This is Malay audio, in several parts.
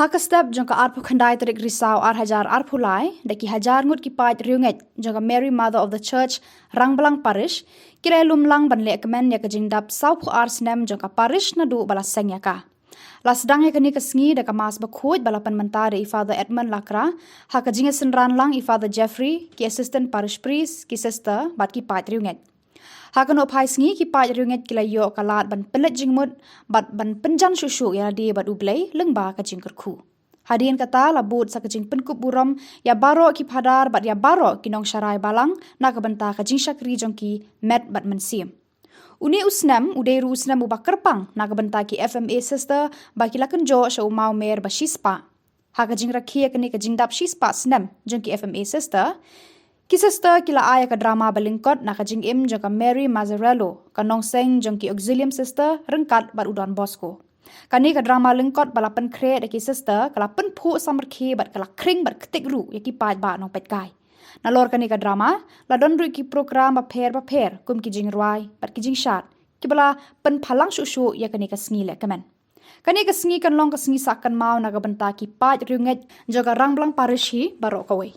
Hakastep jongka arpu khandai terik risau hajar arpulai deki hajar ngut kipat Riewngeit jongka Mary Mother of the Church Rangblang Parish kira lumlang banle kemen ya ke Jingdap saupu Snem jongka Parish nadu bala seng ya ka. Las dang ya kini kesengi deka mas bekut balapan mentari i Father Edmund Lakra haka jinga senran lang i Father Jeffrey ki assistant parish priest ki sister bat kipat Riewngeit. Hakan opai sengi kipat Riewngeit kila yo kalat ban pelet jingmut bat ban penjan susu ya di bat ublei lengba ka jingkerku. Hadian kata labut sa kajing penkup buram ya baro ki padar bat ya baro kinong syarai balang na kabenta kajing syakri jongki met bat mensim. Uni usnem udairu usnem ubak kerpang na kabenta ki FMA sister baki lakan jo sya umau mer ba shispa. Hakajing Rakhe kini kajingdap shispa Snem jongki FMA sister. Ki sister kila aya ka drama balingkot na kajing im jongka Mary Mazzarello kanong seng jongki auxilium sister rengkat bat udon Bosco. Kani ka drama lingkot balapan kre deki sister kalapan pu samarki bat kala kring bat ketik ru yaki paj ba nong pet kai. Nalor kani ka drama la don ru ki program ba per kum ki jing ruai bat ki jing shat ki bala pen phalang susu ya kani ka sngi le kamen. Kani ka sngi kan long ka sngi sakan mau na ka benta ki paj Riewngeit joga Rangblang Parish hi baro kawai.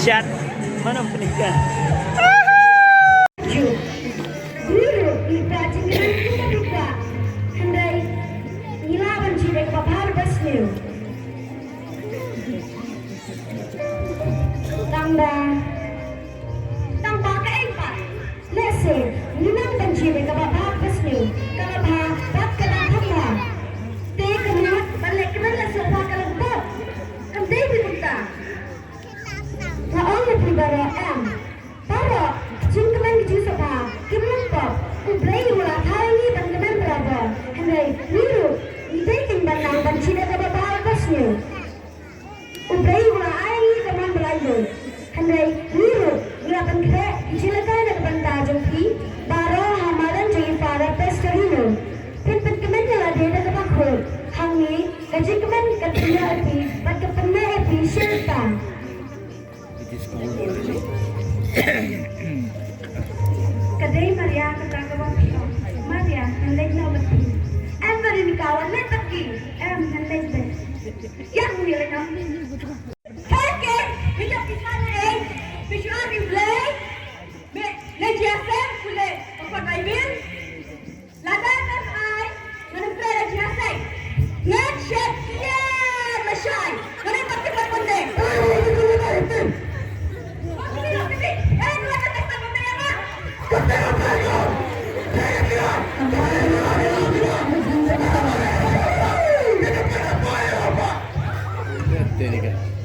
Syat mana pernikahan? Guru kita cinggiran kita buka, hendai ilawan ciri kebapar besnu. Tamba keempat, lese minang dan ciri kebapar besnu. Kalabha bat kedang hamba, te kemenat balik kemen lese apa kalabot, kamdei dibuka. Raong pribara M. Para jingkemen kijusapa kimlumpop ublei wala thaini ban kemen beraba. Hendai miru idekin banang ban cida kababal basnu. Ublei wala aini kemen belayu. Hendai miru wala ban kre kijilakai na banta jengki baro hamalan jangi para peskarino. Pin kemen jala deda kabakho. Hangi kajikemen katia api bat kepenna api syaitan. Kadai Maria kata kawan Maria hendai nak beti. Beri ni kawan nak pergi. Hendai beti. Yang ni lena. Oke, kita pisah ni. Pisah ni boleh. Lejiasen boleh. Apa kaibin? Lada kan ai. Mana boleh lejiasen? Nak share dia masyai. Mana pasti berpendek. ni kan.